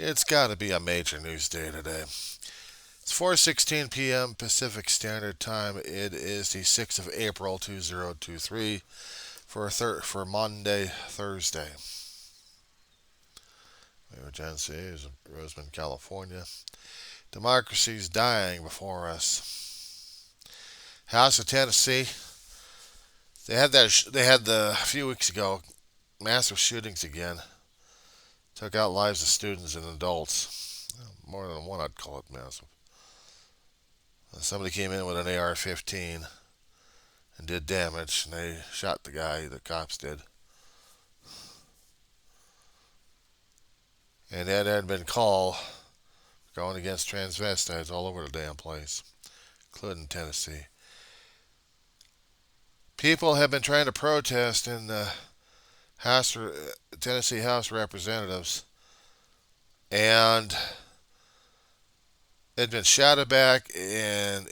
It's got to be a major news day today. It's 4:16 p.m. Pacific Standard Time. It is the 6th of April 2023 for Monday, Thursday. Emergency is Roseman, California. Democracy's dying before us. House of Tennessee. They had the a few weeks ago massive shootings again. Took out lives of students and adults. More than one, I'd call it massive. Somebody came in with an AR-15 and did damage, and they shot the guy. The cops did, and that had been called going against transvestites all over the damn place, including Tennessee. People have been trying to protest in the House, Tennessee House of Representatives, and it's been shouted back, and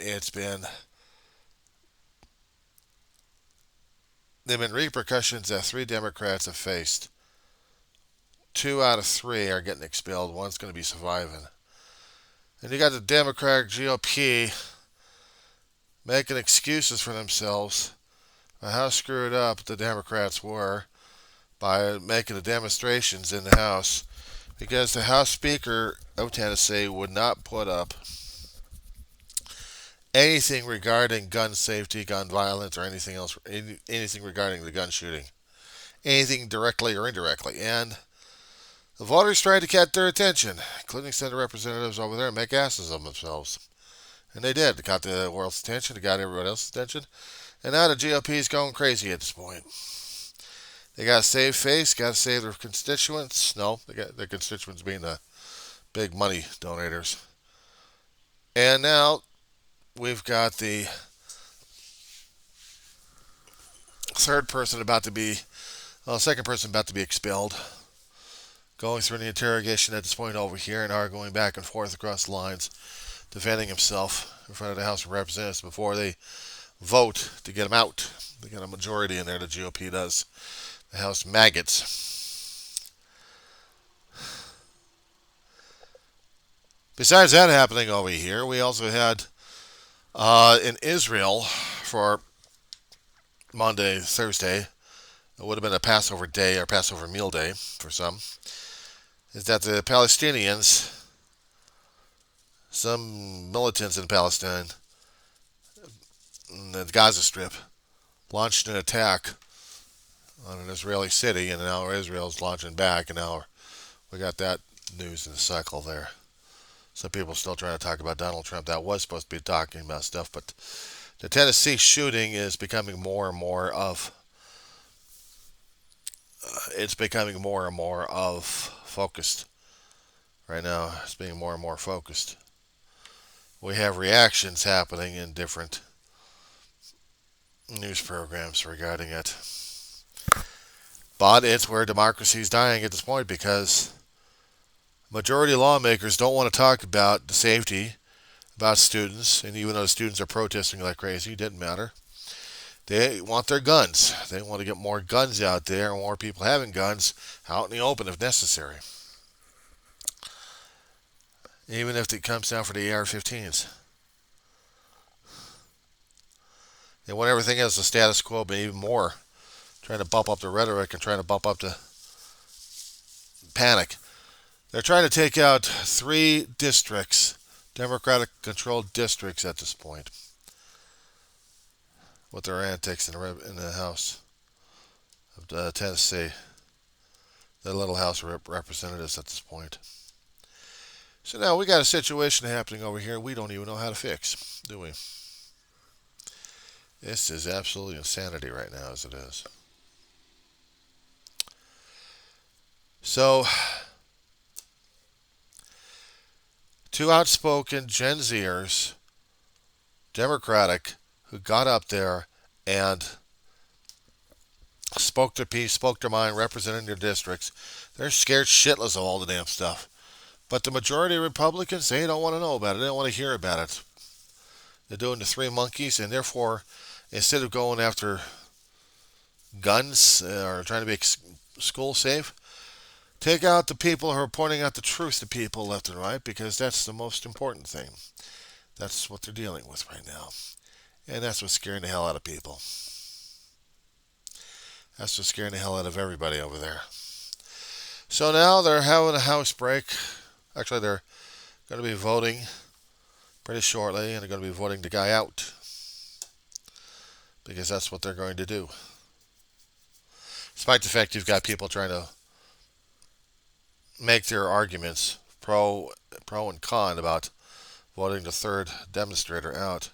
there've been repercussions that three Democrats have faced. Two out of three are getting expelled. One's going to be surviving. And you got the Democratic GOP making excuses for themselves for how screwed up the Democrats were by making the demonstrations in the House, because the House Speaker of Tennessee would not put up anything regarding gun safety, gun violence, or anything else, anything regarding the gun shooting, anything directly or indirectly. And the voters tried to get their attention, including Senate representatives over there, and make asses of themselves. And they did. They got the world's attention. They got everybody else's attention. And now the GOP is going crazy at this point. They got to save face, got to save their constituents. No, they got their constituents being the big money donators. And now we've got the second person about to be expelled, going through the interrogation at this point over here and arguing back and forth across the lines, defending himself in front of the House of Representatives before they vote to get him out. They got a majority in there, the GOP does. The House maggots. Besides that happening over here, we also had in Israel for Monday, Thursday, it would have been a Passover day or Passover meal day for some, is that the Palestinians, some militants in Palestine, in the Gaza Strip, launched an attack on an Israeli city, and now Israel's launching back, and now we got that news in the cycle there. Some people still trying to talk about Donald Trump. That was supposed to be talking about stuff, but the Tennessee shooting is becoming more and more of focused right now. It's being more and more focused. We have reactions happening in different news programs regarding it. But it's where democracy is dying at this point, because majority lawmakers don't want to talk about the safety, about students, and even though the students are protesting like crazy, it didn't matter. They want their guns. They want to get more guns out there, and more people having guns out in the open if necessary. Even if it comes down for the AR-15s. They want everything else the status quo, but even more. Trying to bump up the rhetoric and trying to bump up the panic. They're trying to take out 3 districts, Democratic-controlled districts at this point, with their antics in the House of Tennessee, the little House of Representatives at this point. So now we got a situation happening over here we don't even know how to fix, do we? This is absolutely insanity right now, as it is. So, 2 outspoken Gen Zers, Democratic, who got up there and spoke their piece, spoke their mind, representing their districts. They're scared shitless of all the damn stuff. But the majority of Republicans, they don't want to know about it. They don't want to hear about it. They're doing the 3 monkeys, and therefore, instead of going after guns or trying to make school safe, Take out the people who are pointing out the truth to people left and right, because that's the most important thing. That's what they're dealing with right now. And that's what's scaring the hell out of people. That's what's scaring the hell out of everybody over there. So now they're having a house break. Actually, they're going to be voting pretty shortly, and they're going to be voting the guy out, because that's what they're going to do. Despite the fact you've got people trying to make their arguments pro and con about voting the third demonstrator out.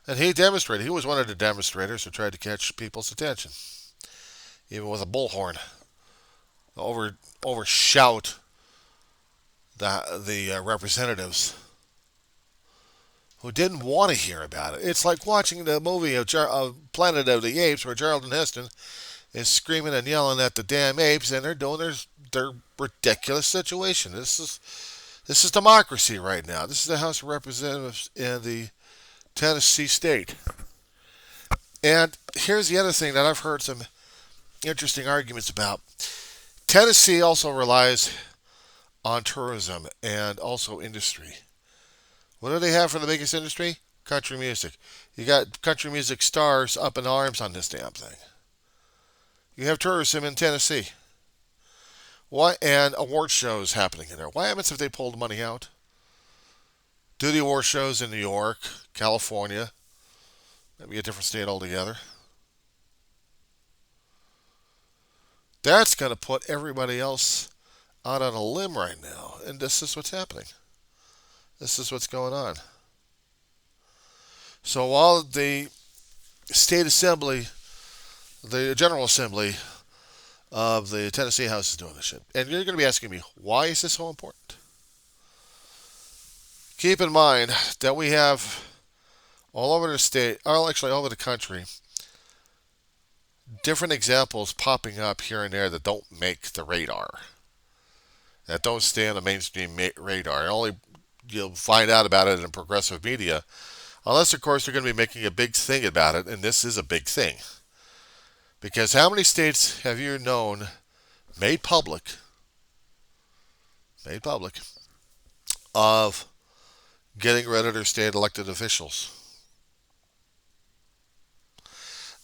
And he demonstrated. He was one of the demonstrators who tried to catch people's attention, even with a bullhorn. Overshout the representatives who didn't want to hear about it. It's like watching the movie of Planet of the Apes, where Charlton Heston is screaming and yelling at the damn apes, and they're doing their ridiculous situation. This is democracy right now. This is the House of Representatives in the Tennessee state. And here's the other thing that I've heard some interesting arguments about. Tennessee also relies on tourism and also industry. What do they have for the biggest industry? Country music. You got country music stars up in arms on this damn thing. You have tourism in Tennessee. Why? And award shows happening in there. Why haven't they pulled money out? Do the award shows in New York, California, maybe a different state altogether. That's going to put everybody else out on a limb right now. And this is what's happening. This is what's going on. So while the state assembly, the General Assembly of the Tennessee House is doing this shit, and you're going to be asking me, why is this so important? Keep in mind that we have all over the state, or actually all over the country, different examples popping up here and there that don't make the radar, that don't stay on the mainstream radar. Only you'll find out about it in progressive media, unless of course they're going to be making a big thing about it, and this is a big thing. Because how many states have you known made public of getting rid of their state elected officials?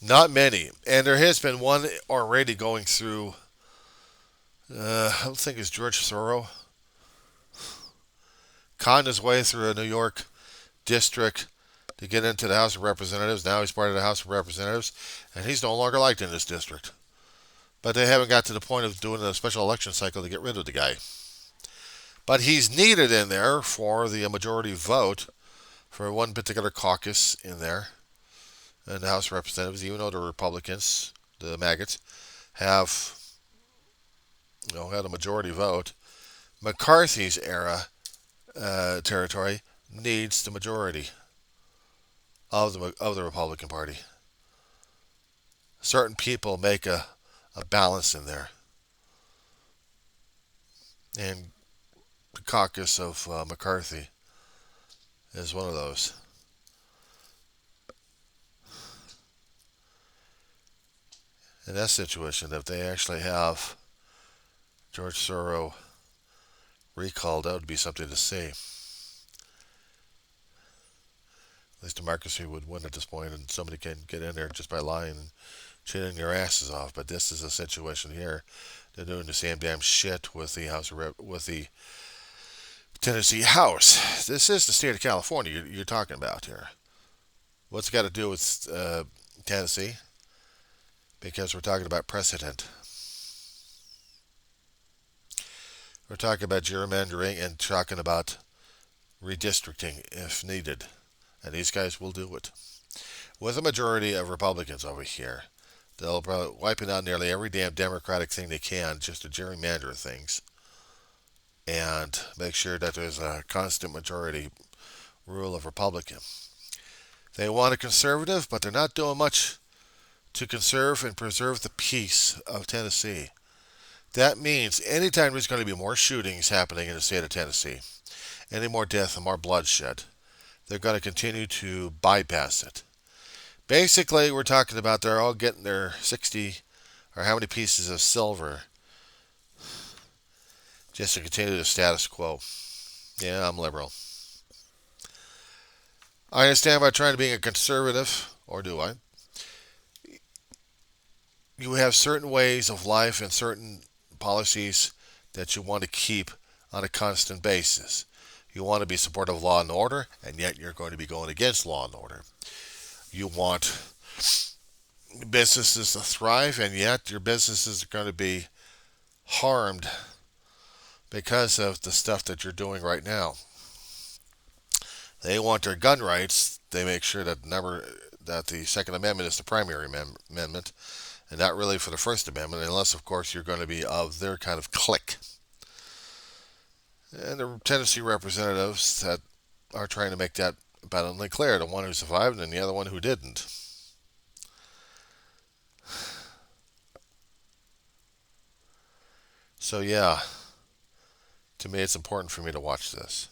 Not many. And there has been one already going through, I don't think it's George Soros, conned his way through a New York district to get into the House of Representatives. Now he's part of the House of Representatives, and he's no longer liked in this district. But they haven't got to the point of doing a special election cycle to get rid of the guy. But he's needed in there for the majority vote for one particular caucus in there in the House of Representatives, even though the Republicans, the maggots, have had a majority vote. McCarthy's era territory needs the majority of the Republican Party. Certain people make a balance in there, and the caucus of McCarthy is one of those. In that situation, if they actually have George Soros recalled, that would be something to see. At least democracy would win at this point, and somebody can get in there just by lying and cheating their asses off. But this is a situation here. They're doing the same damn shit with the with the Tennessee House. This is the state of California you're talking about here. What's it got to do with Tennessee? Because we're talking about precedent. We're talking about gerrymandering and talking about redistricting if needed. And these guys will do it. With a majority of Republicans over here, they'll probably wiping out nearly every damn Democratic thing they can just to gerrymander things and make sure that there's a constant majority rule of Republican. They want a conservative, but they're not doing much to conserve and preserve the peace of Tennessee. That means anytime there's going to be more shootings happening in the state of Tennessee, any more death and more bloodshed, they're going to continue to bypass it. Basically, we're talking about they're all getting their 60 or how many pieces of silver just to continue the status quo. Yeah, I'm liberal. I understand by trying to be a conservative, or do I? You have certain ways of life and certain policies that you want to keep on a constant basis. You want to be supportive of law and order, and yet you're going to be going against law and order. You want businesses to thrive, and yet your businesses are going to be harmed because of the stuff that you're doing right now. They want their gun rights. They make sure that the Second Amendment is the primary amendment, and not really for the First Amendment, unless, of course, you're going to be of their kind of clique. And the Tennessee representatives that are trying to make that abundantly clear, the one who survived and the other one who didn't. So, yeah, to me, it's important for me to watch this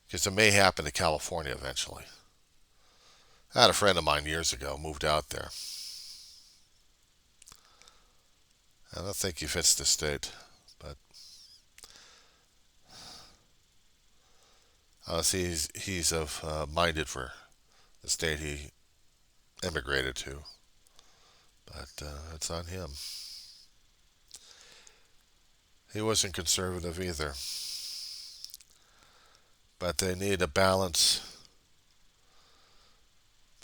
because it may happen to California eventually. I had a friend of mine years ago moved out there. I don't think he fits the state, but he's of minded for the state he immigrated to. But it's on him. He wasn't conservative either. But they need a balance.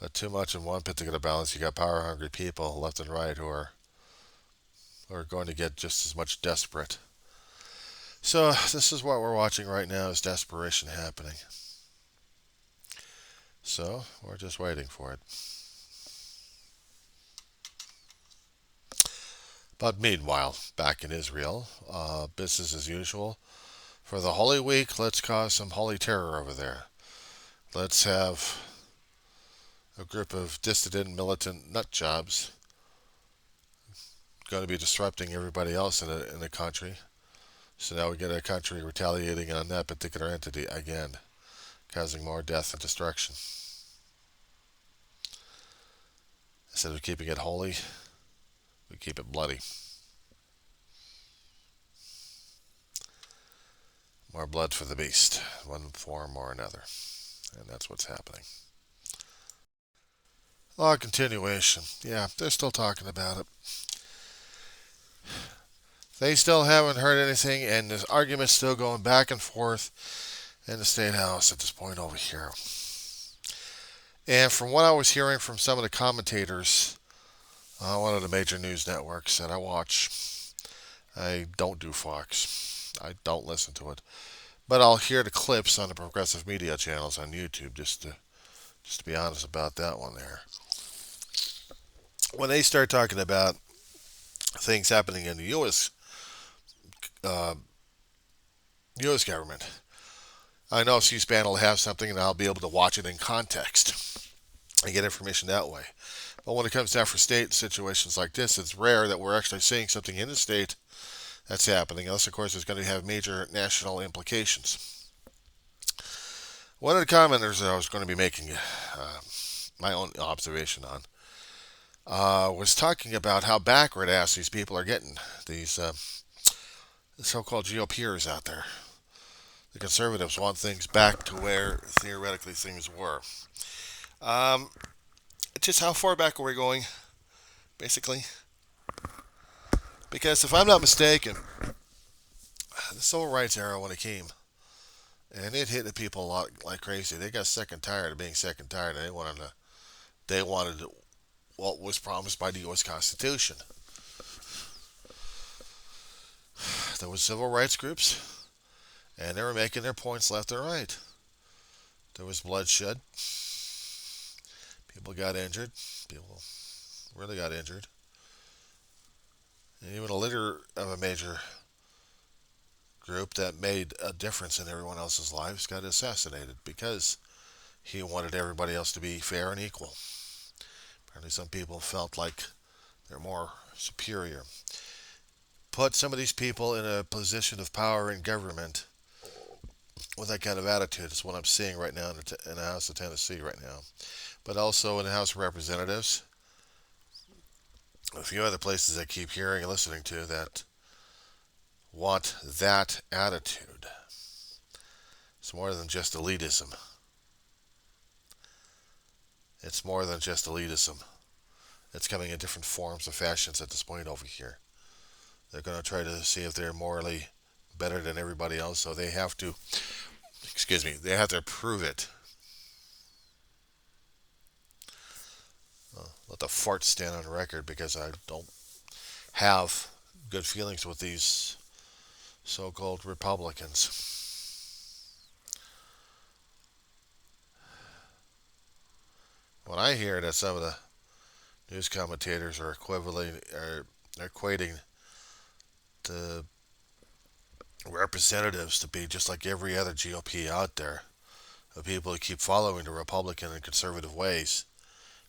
But too much in one particular balance, you got power hungry people left and right who are going to get just as much desperate. So this is what we're watching right now, is desperation happening. So we're just waiting for it. But meanwhile, back in Israel, business as usual. For the Holy Week, let's cause some holy terror over there. Let's have a group of dissident militant nut jobs going to be disrupting everybody else in the country. So now we get a country retaliating on that particular entity again, causing more death and destruction. Instead of keeping it holy, we keep it bloody. More blood for the beast, one form or another. And that's what's happening. Law continuation. Yeah, they're still talking about it. They still haven't heard anything, and this argument's still going back and forth in the State House at this point over here. And from what I was hearing from some of the commentators on one of the major news networks that I watch, I don't do Fox. I don't listen to it. But I'll hear the clips on the progressive media channels on YouTube just to be honest about that one there. When they start talking about things happening in the U.S. U.S. government, I know C-SPAN will have something and I'll be able to watch it in context and get information that way. But when it comes down for state situations like this, it's rare that we're actually seeing something in the state that's happening, unless, of course, it's going to have major national implications. One of the commenters that I was going to be making my own observation on was talking about how backward ass these people are getting, these so-called GOPers out there. The conservatives want things back to where theoretically things were. Just how far back are we going, basically? Because if I'm not mistaken, the civil rights era when it came, and it hit the people a lot like crazy. They got sick and tired of being sick and tired, and they wanted what was promised by the U.S. Constitution. There was civil rights groups, and they were making their points left and right. There was bloodshed. People got injured. People really got injured. And even a leader of a major group that made a difference in everyone else's lives got assassinated because he wanted everybody else to be fair and equal. Apparently some people felt like they're more superior. Put some of these people in a position of power in government with that kind of attitude is what I'm seeing right now in the House of Tennessee right now. But also in the House of Representatives. A few other places I keep hearing and listening to that want that attitude. It's more than just elitism. It's more than just elitism. It's coming in different forms and fashions at this point over here. They're going to try to see if they're morally better than everybody else, so they have to, they have to prove it. Let the fart stand on record because I don't have good feelings with these so-called Republicans. When I hear that some of the news commentators are equating the representatives to be just like every other GOP out there, the people who keep following the Republican and conservative ways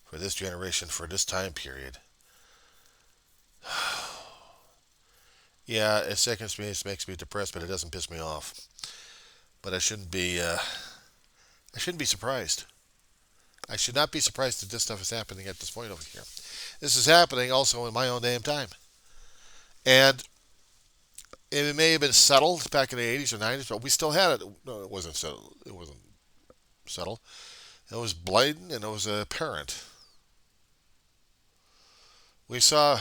for this generation, for this time period. Yeah, it sickens me, it makes me depressed, but it doesn't piss me off. But I shouldn't be surprised. I should not be surprised that this stuff is happening at this point over here. This is happening also in my own damn time. And it may have been settled back in the 80s or 90s, but we still had it. No, it wasn't settled. It wasn't settled. It was blatant and it was apparent. We saw,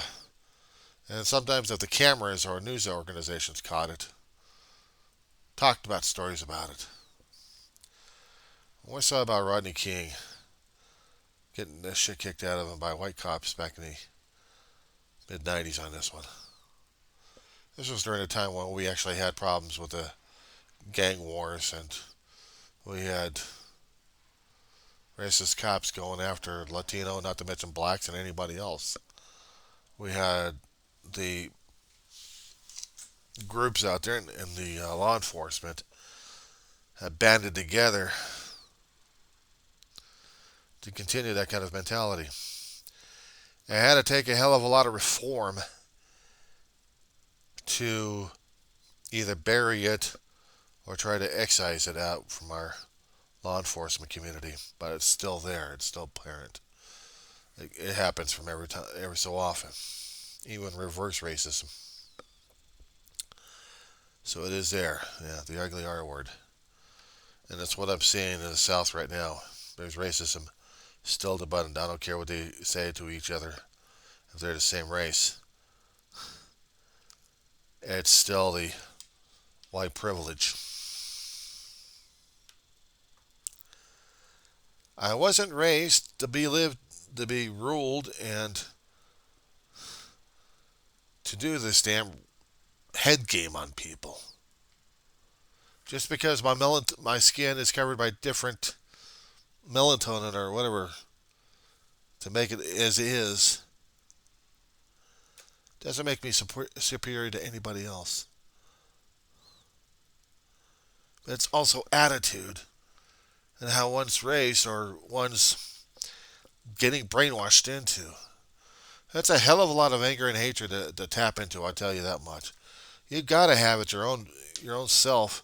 and sometimes if the cameras or news organizations caught it, talked about stories about it. We saw about Rodney King getting this shit kicked out of him by white cops back in the mid 90s on this one. This was during a time when we actually had problems with the gang wars and we had racist cops going after Latino, not to mention blacks and anybody else. We had the groups out there in the law enforcement had banded together to continue that kind of mentality. It had to take a hell of a lot of reform to either bury it or try to excise it out from our law enforcement community. But it's still there. It's still apparent. It happens from every so often. Even reverse racism. So it is there. Yeah, the ugly R word. And that's what I'm seeing in the South right now. There's racism still abundant. I don't care what they say to each other if they're the same race. It's still the white privilege. I wasn't raised to be ruled, and to do this damn head game on people. Just because my skin is covered by different melatonin or whatever to make it as is, doesn't make me superior to anybody else. But it's also attitude and how one's raised or one's getting brainwashed into. That's a hell of a lot of anger and hatred to tap into, I tell you that much. You gotta have it your own self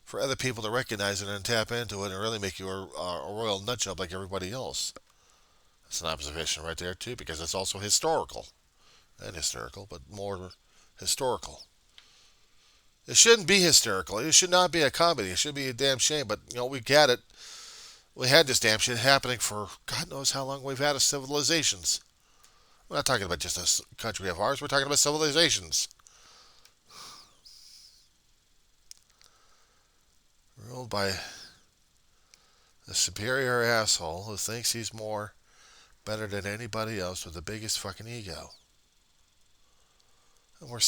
for other people to recognize it and tap into it and really make you a royal nutjob like everybody else. That's an observation right there too, because it's also historical. And hysterical, but more historical. It shouldn't be hysterical. It should not be a comedy. It should be a damn shame. But, we got it. We had this damn shit happening for God knows how long we've had as civilizations. We're not talking about just a country of ours. We're talking about civilizations. Ruled by a superior asshole who thinks he's better than anybody else with the biggest fucking ego. And we're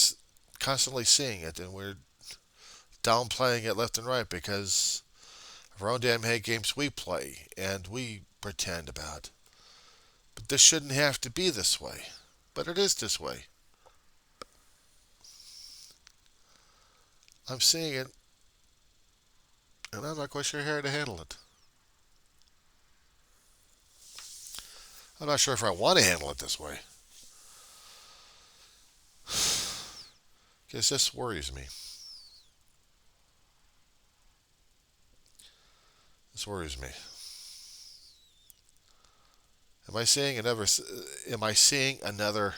constantly seeing it, and we're downplaying it left and right because of our own damn hate games we play and we pretend about. But this shouldn't have to be this way. But it is this way. I'm seeing it, and I'm not quite sure how to handle it. I'm not sure if I want to handle it this way. Because this worries me. This worries me. Am I seeing another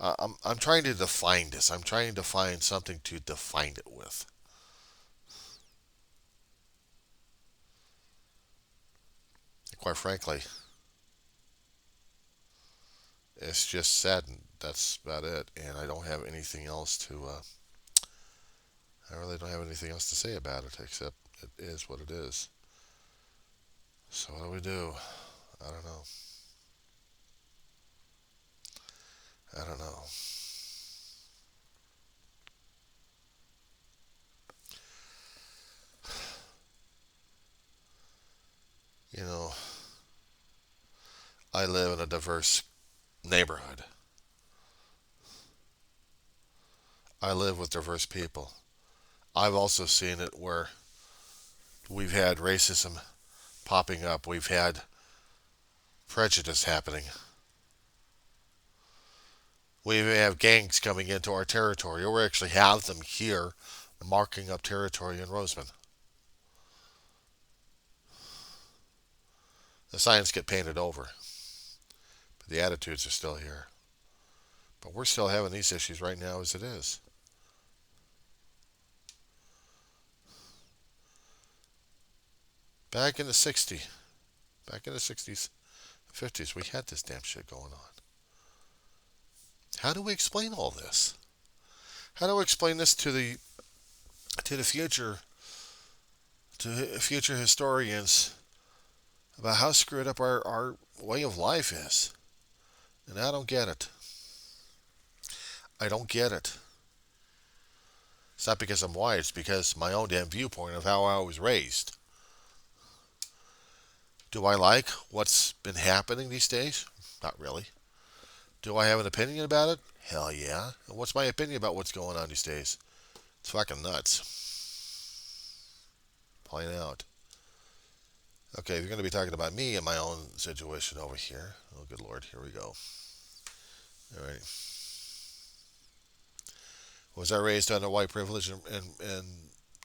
I'm trying to define this. I'm trying to find something to define it with. Quite frankly, it's just sad, and that's about it. And I don't have anything else to. I really don't have anything else to say about it except it is what it is. So what do we do? I don't know. I don't know. You know, I live in a diverse neighborhood. I live with diverse people. I've also seen it where we've had racism popping up. We've had prejudice happening. We even have gangs coming into our territory, or we actually have them here marking up territory in Roseman. The signs get painted over, but the attitudes are still here. But we're still having these issues right now as it is. Back in the 60s, back in the 60s, 50s, we had this damn shit going on. How do we explain all this? How do we explain this to the future, to future historians about how screwed up our way of life is? And I don't get it. I don't get it. It's not because I'm white, it's because my own damn viewpoint of how I was raised. Do I like what's been happening these days? Not really. Do I have an opinion about it? Hell yeah. And what's my opinion about what's going on these days? It's fucking nuts. Plain out. Okay, if you're going to be talking about me and my own situation over here. Oh, good lord. Here we go. All right. Was I raised under white privilege and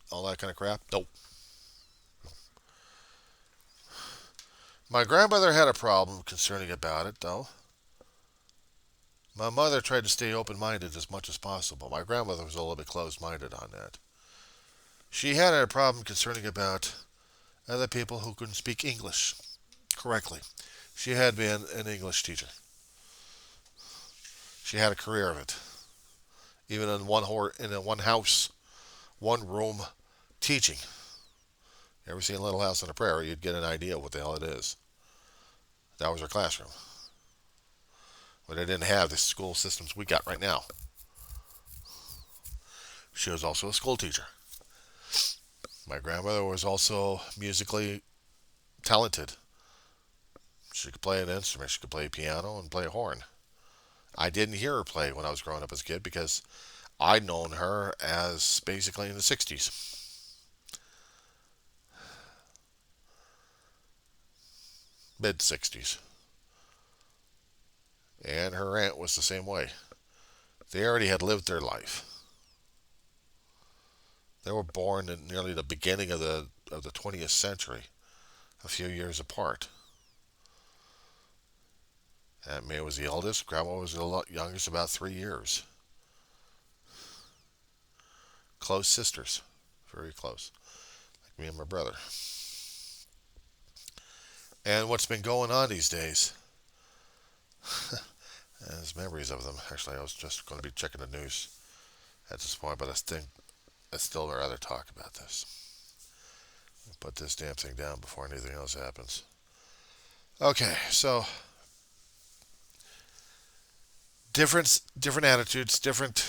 all that kind of crap? Nope. My grandmother had a problem concerning about it, though. My mother tried to stay open-minded as much as possible. My grandmother was a little bit closed-minded on that. She had a problem concerning about other people who couldn't speak English correctly. She had been an English teacher. She had a career of it. Even in one house, one room, teaching. You ever seen Little House on the Prairie? You'd get an idea of what the hell it is. That was her classroom. But they didn't have the school systems we got right now. She was also a school teacher. My grandmother was also musically talented. She could play an instrument. She could play piano and play a horn. I didn't hear her play when I was growing up as a kid because I'd known her as basically in the 60s. Mid 60s. And her aunt was the same way. They already had lived their life. They were born in nearly the beginning of the 20th century, a few years apart. Aunt May was the eldest. Grandma was the youngest, about 3 years. Close sisters, very close, like me and my brother. And what's been going on these days? There's memories of them. Actually, I was just going to be checking the news at this point, but I still rather talk about this. I'll put this damn thing down before anything else happens. Okay, so different attitudes, different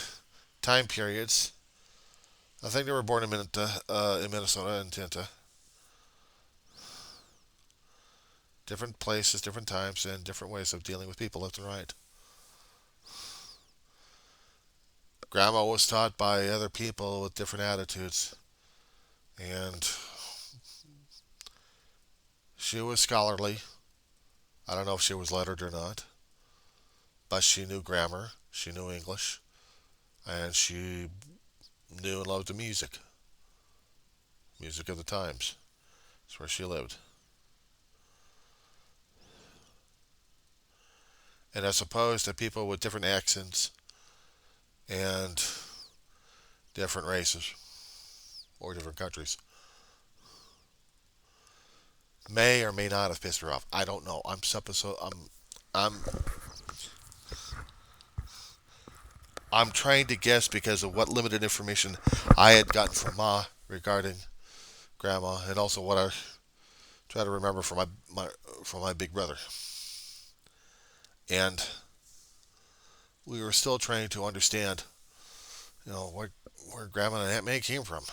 time periods. I think they were born in Minnesota, in Tinta. Different places, different times, and different ways of dealing with people left and right. Grandma was taught by other people with different attitudes, and she was scholarly. I don't know if she was lettered or not, but she knew grammar, she knew English, and she knew and loved the music of the times. That's where she lived. And as opposed to people with different accents, and different races or different countries may or may not have pissed her off. I don't know. I'm I'm trying to guess because of what limited information I had gotten from Ma regarding Grandma, and also what I try to remember from my big brother. And we were still trying to understand, where Grandma and Aunt May came from.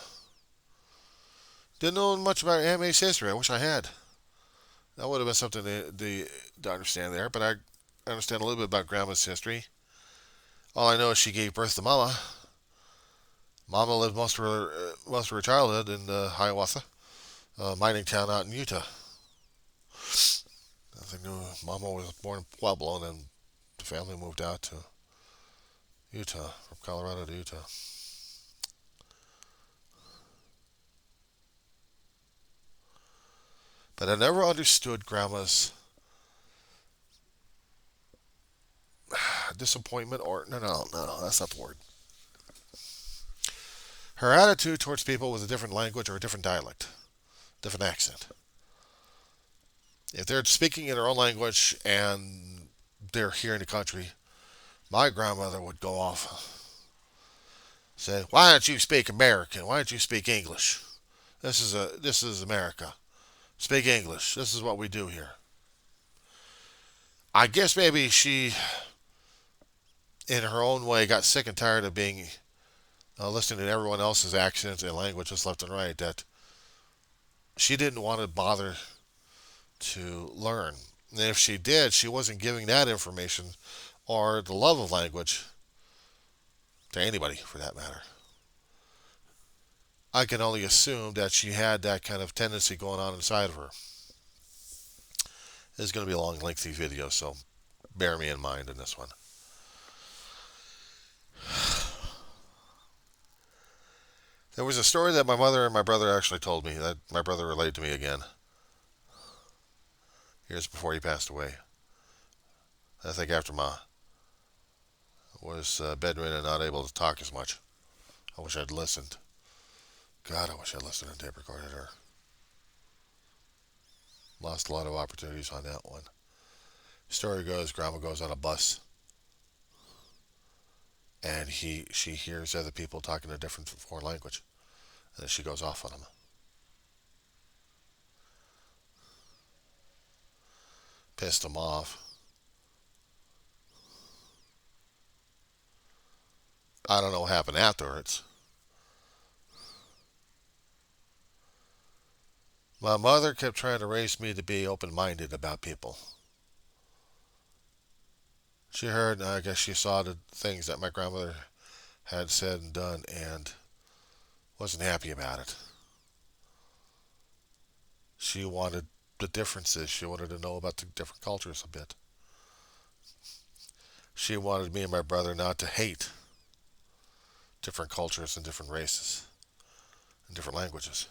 Didn't know much about Aunt May's history. I wish I had. That would have been something to understand there. But I understand a little bit about Grandma's history. All I know is she gave birth to Mama. Mama lived most of her childhood in Hiawatha, a mining town out in Utah. I think Mama was born in Pueblo, and then the family moved out to Utah, from Colorado to Utah. But I never understood Grandma's disappointment, or no, that's not the word. Her attitude towards people with a different language or a different dialect, different accent. If they're speaking in their own language and they're here in the country, my grandmother would go off, say, "Why don't you speak American? Why don't you speak English? This is America. Speak English. This is what we do here." I guess maybe she, in her own way, got sick and tired of being listening to everyone else's accents and languages left and right. That she didn't want to bother to learn. And if she did, she wasn't giving that information or the love of language to anybody, for that matter. I can only assume that she had that kind of tendency going on inside of her. This is going to be a long, lengthy video, so bear me in mind in this one. There was a story that my mother and my brother actually told me, that my brother relayed to me again, years before he passed away. I think after Ma was bedridden and not able to talk as much. I wish I'd listened. God, I wish I'd listened and tape recorded her. Lost a lot of opportunities on that one. Story goes, Grandma goes on a bus, and she hears other people talking a different foreign language, and then she goes off on them. Pissed them off. I don't know what happened afterwards. My mother kept trying to raise me to be open-minded about people. She heard, I guess she saw the things that my grandmother had said and done, and wasn't happy about it. She wanted the differences. She wanted to know about the different cultures a bit. She wanted me and my brother not to hate different cultures and different races and different languages.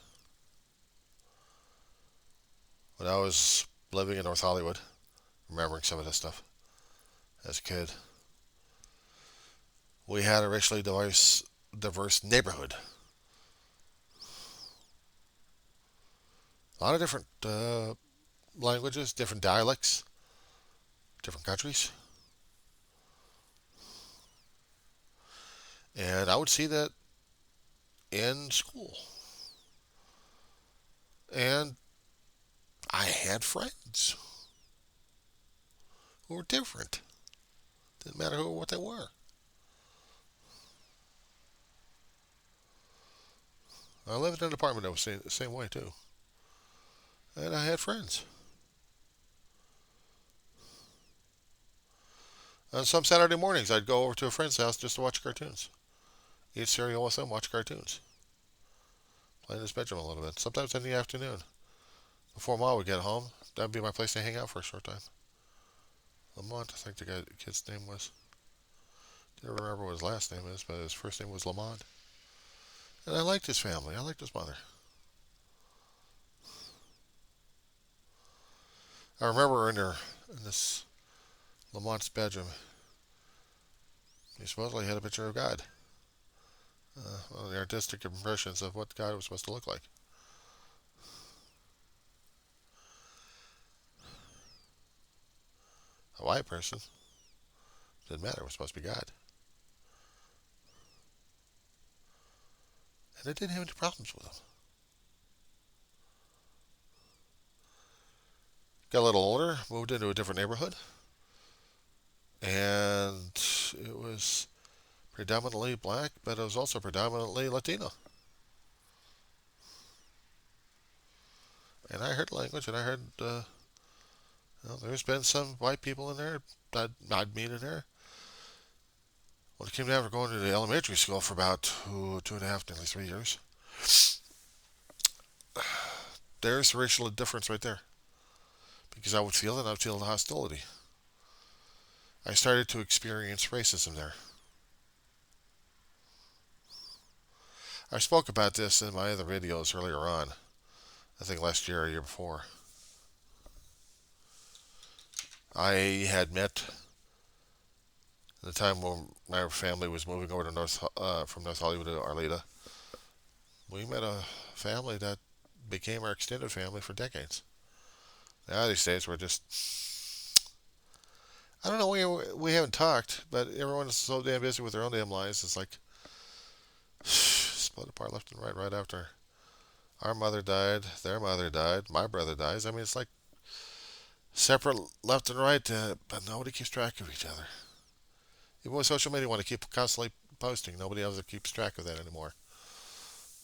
When I was living in North Hollywood, remembering some of this stuff as a kid, we had a racially diverse neighborhood. A lot of different languages, different dialects, different countries. And I would see that in school. And I had friends who were different. Didn't matter who or what they were. I lived in an apartment that was the same way too. And I had friends. On some Saturday mornings, I'd go over to a friend's house just to watch cartoons. Eat cereal with them, watch cartoons. Play in his bedroom a little bit. Sometimes in the afternoon. Before Mom would get home, that'd be my place to hang out for a short time. Lamont, I think the kid's name was. I don't remember what his last name is, but his first name was Lamont. And I liked his family. I liked his mother. I remember in this Lamont's bedroom, He supposedly had a picture of God. One of the artistic impressions of what God was supposed to look like. A white person. Didn't matter. It was supposed to be God. And I didn't have any problems with him. Got a little older, moved into a different neighborhood, and it was predominantly black, but it was also predominantly Latino. And I heard language, and I heard there's been some white people in there I'd meet in there. Well, it came down to going to the elementary school for about 2.5, nearly 3 years. There's the racial difference right there. Because I would feel it, I would feel the hostility. I started to experience racism there. I spoke about this in my other videos earlier on. I think last year or year before. I had met the time when my family was moving over to from North Hollywood to Arleta. We met a family that became our extended family for decades. Now these days we're just, I don't know, we haven't talked, but everyone's so damn busy with their own damn lives. It's like split apart left and right after our mother died, their mother died, my brother dies. I mean, it's like separate left and right, but nobody keeps track of each other. Even with social media, want to keep constantly posting. Nobody else keeps track of that anymore.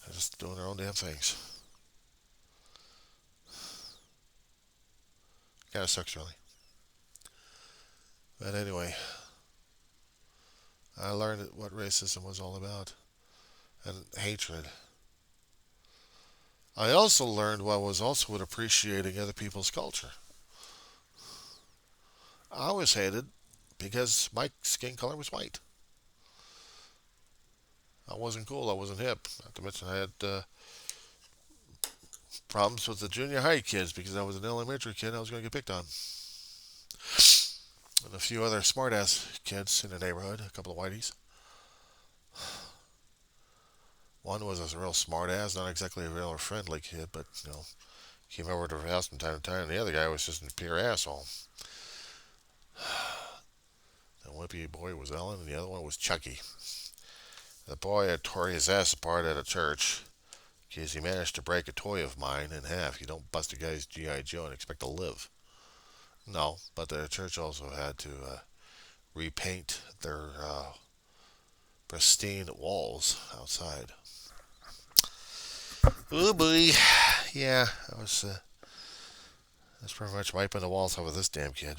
They're just doing their own damn things. Kind of sucks, really. But anyway, I learned what racism was all about and hatred. I also learned what was also appreciating other people's culture. I was hated because my skin color was white. I wasn't cool. I wasn't hip. Not to mention I had problems with the junior high kids because I was an elementary kid. I was going to get picked on. And a few other smart-ass kids in the neighborhood, a couple of whiteys. One was a real smart-ass, not exactly a real friendly kid, but, came over to her house from time to time. And the other guy was just a pure asshole. The wimpy boy was Ellen, and the other one was Chucky. The boy had tore his ass apart at a church because he managed to break a toy of mine in half. You don't bust a guy's G.I. Joe and expect to live. No, but the church also had to repaint their pristine walls outside. Oh boy, yeah, I was pretty much wiping the walls off of this damn kid.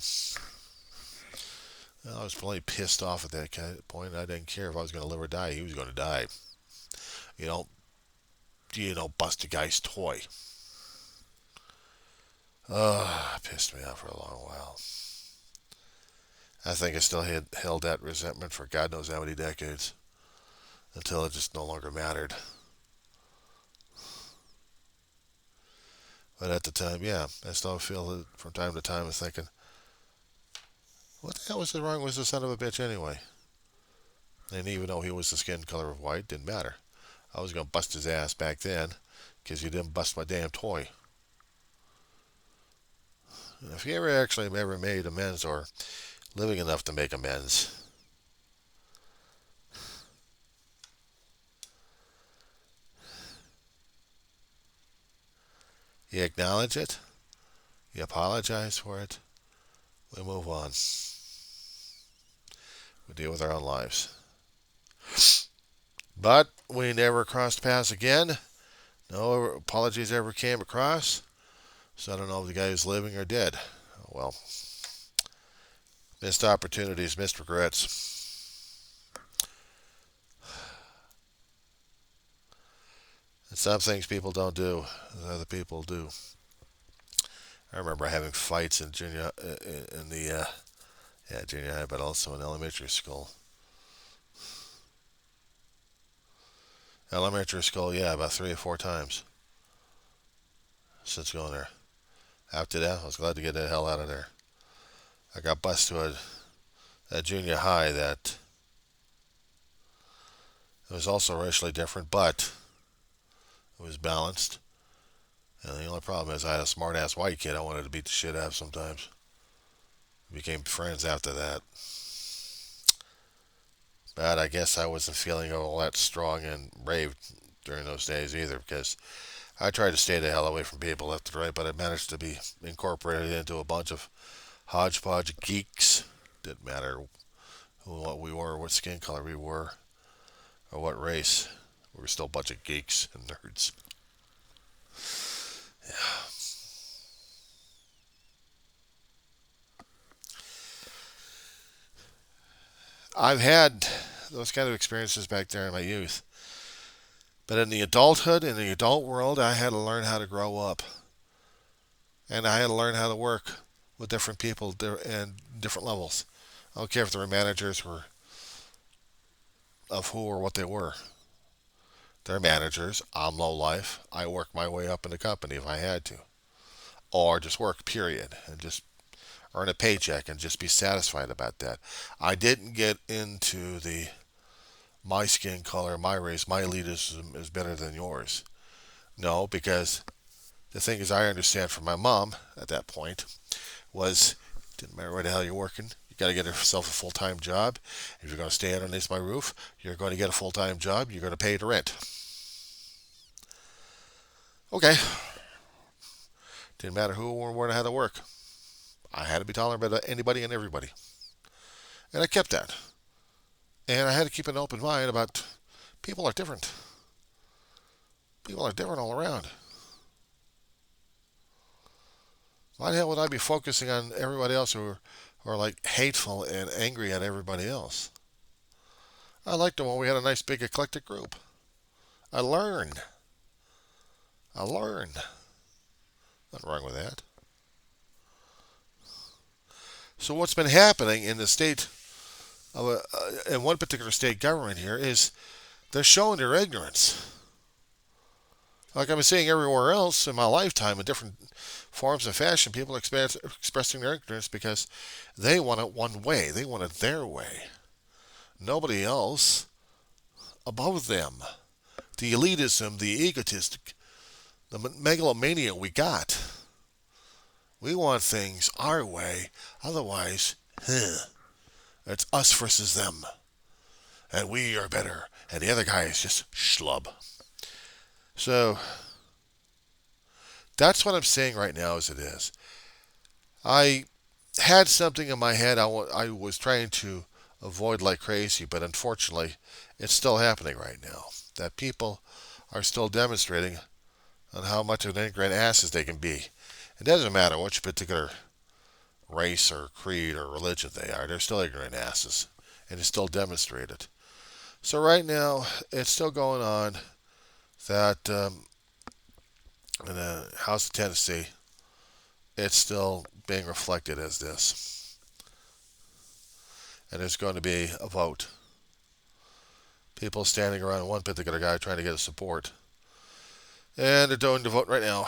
Well, I was plenty pissed off at that point. I didn't care if I was going to live or die. He was going to die. You don't bust a guy's toy. Pissed me off for a long while. I think I still held that resentment for God knows how many decades until it just no longer mattered. But at the time, yeah, I still feel it from time to time of thinking, what the hell was wrong with the son of a bitch anyway? And even though he was the skin color of white, didn't matter. I was going to bust his ass back then because he didn't bust my damn toy. If he ever made amends or living enough to make amends, you acknowledge it, you apologize for it, we move on. We deal with our own lives. But we never crossed paths again. No apologies ever came across. So I don't know if the guy is living or dead. Well, missed opportunities, missed regrets. And some things people don't do, other people do. I remember having fights in junior high, but also in elementary school. Elementary school, yeah, about 3 or 4 times since going there. After that, I was glad to get the hell out of there. I got bused to a junior high that It was also racially different, but it was balanced. And the only problem is I had a smart ass white kid I wanted to beat the shit out of sometimes. We became friends after that. But I guess I wasn't feeling all that strong and brave during those days either because I tried to stay the hell away from people left and right, but I managed to be incorporated into a bunch of hodgepodge geeks. Didn't matter who, what we were, what skin color we were, or what race. We were still a bunch of geeks and nerds. I've had those kind of experiences back there in my youth. But in the adulthood, in the adult world, I had to learn how to grow up. And I had to learn how to work with different people and different levels. I don't care if they were managers or of who or what they were. They're managers. I'm low life. I work my way up in the company if I had to. Or just work, period. And just earn a paycheck and just be satisfied about that. I didn't get into the my skin color, my race, my elitism is better than yours. No, because the thing is, I understand from my mom at that point was didn't matter where the hell you're working. You got to get yourself a full-time job. If you're going to stay underneath my roof, you're going to get a full-time job. You're going to pay the rent. Okay. Didn't matter who or where I had to work. I had to be tolerant about anybody and everybody. And I kept that. And I had to keep an open mind about people are different. People are different all around. Why the hell would I be focusing on everybody else who are like hateful and angry at everybody else? I liked them when we had a nice big eclectic group. I learned. I learned. Nothing wrong with that. So what's been happening in the state of in one particular state government here is they're showing their ignorance. Like I've been seeing everywhere else in my lifetime in different forms and fashion, people expressing their ignorance because they want it one way. They want it their way. Nobody else above them. The elitism, the egotistic, the megalomania we got. We want things our way. Otherwise, it's us versus them. And we are better. And the other guy is just schlub. So, that's what I'm saying right now as it is. I had something in my head I was trying to avoid like crazy, but unfortunately, it's still happening right now. That people are still demonstrating on how much of an ignorant asses they can be. It doesn't matter which particular race or creed or religion they are, they're still ignorant asses. And it's still demonstrated. So right now, it's still going on that in the House of Tennessee, it's still being reflected as this. And there's going to be a vote. People standing around one particular guy trying to get his support. And they're doing the vote right now.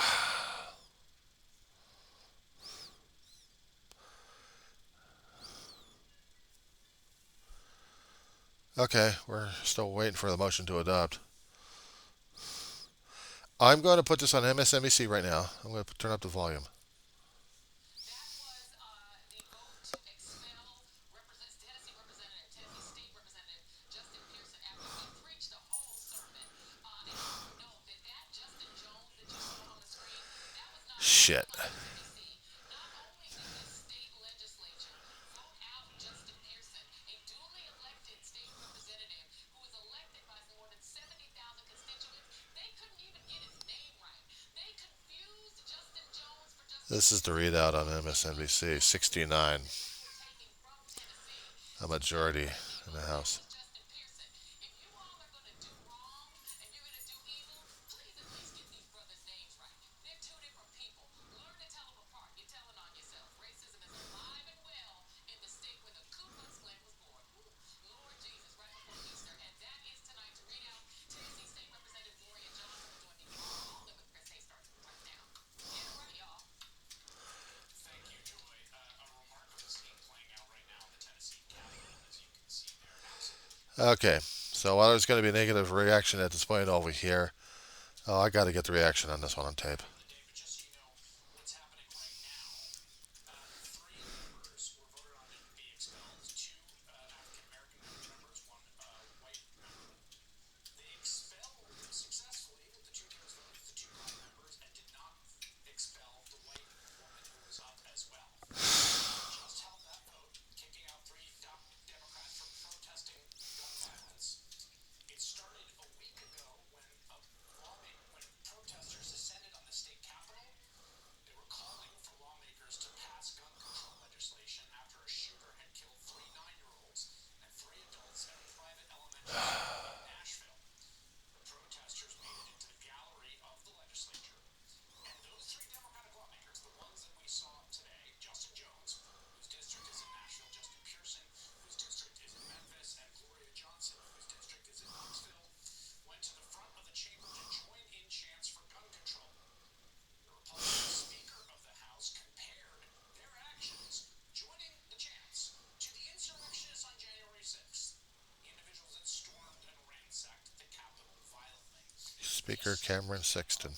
Okay, we're still waiting for the motion to adopt. I'm going to put this on MSNBC right now. I'm going to turn up the volume. Shit. This is the readout on MSNBC. 69, a majority in the House. Okay, So while there's going to be a negative reaction at this point over here, oh, I got to get the reaction on this one on tape. Speaker Cameron Sexton.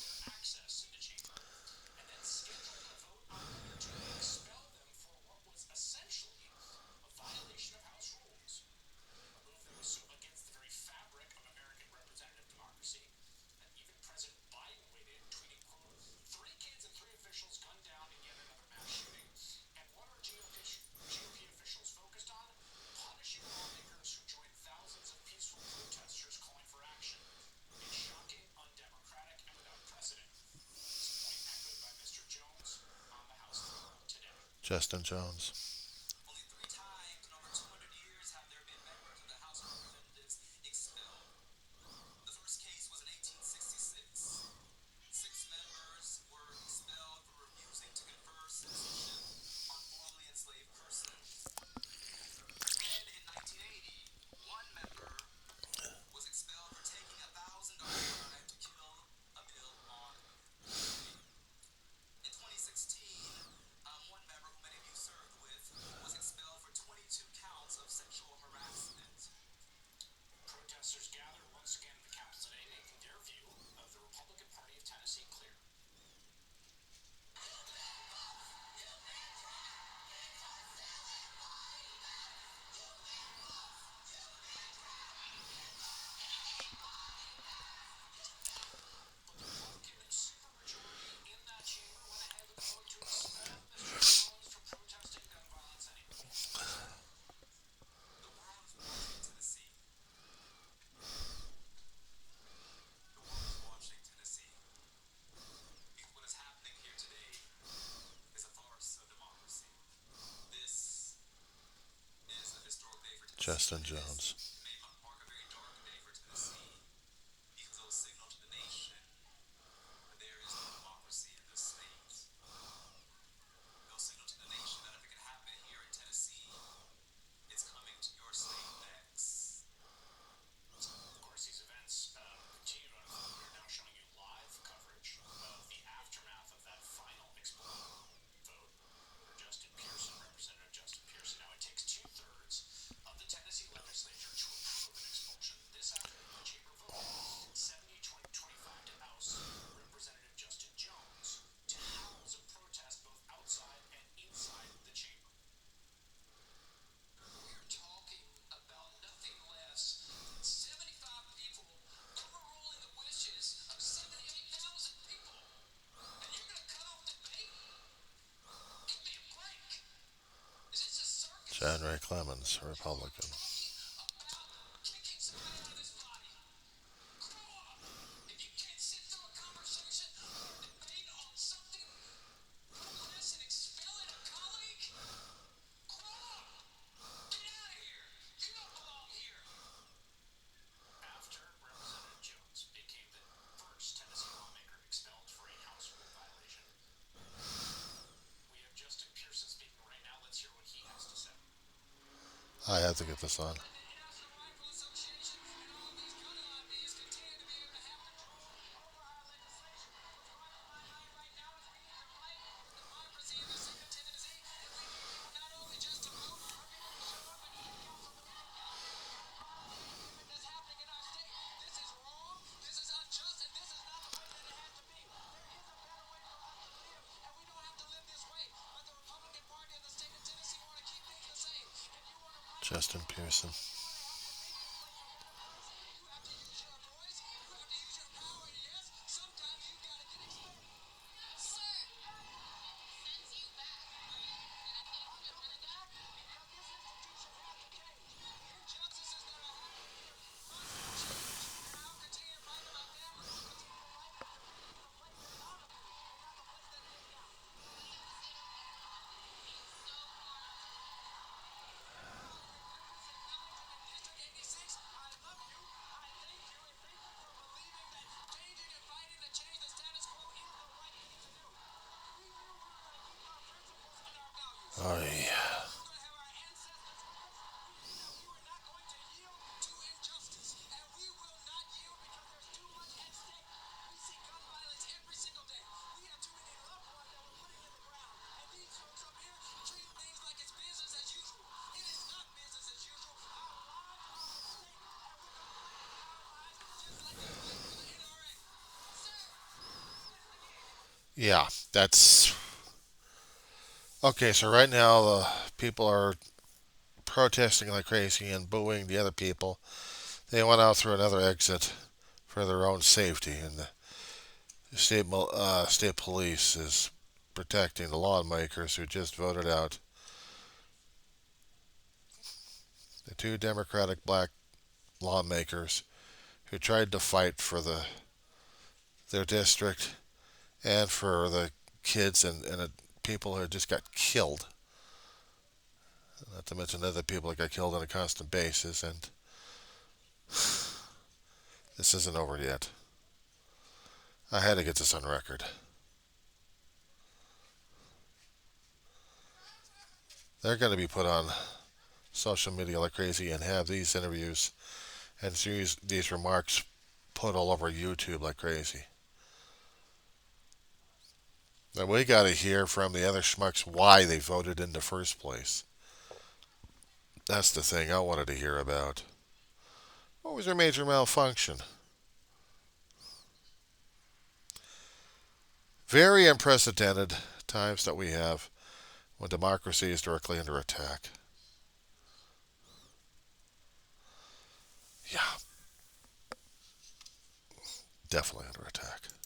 Justin Jones. Justin Jones. John Ray Clemens, Republican. I have to get this on. Justin Pearson. Oh, yeah. Yeah, that's okay. So right now, the people are protesting like crazy and booing the other people. They went out through another exit for their own safety, and the state police is protecting the lawmakers who just voted out the two Democratic black lawmakers who tried to fight for their district and for the kids and people who just got killed. Not to mention other people that got killed on a constant basis, and this isn't over yet. I had to get this on record. They're going to be put on social media like crazy and have these interviews and these remarks put all over YouTube like crazy. And we got to hear from the other schmucks why they voted in the first place. That's the thing I wanted to hear about. What was their major malfunction? Very unprecedented times that we have when democracy is directly under attack. Yeah, definitely under attack.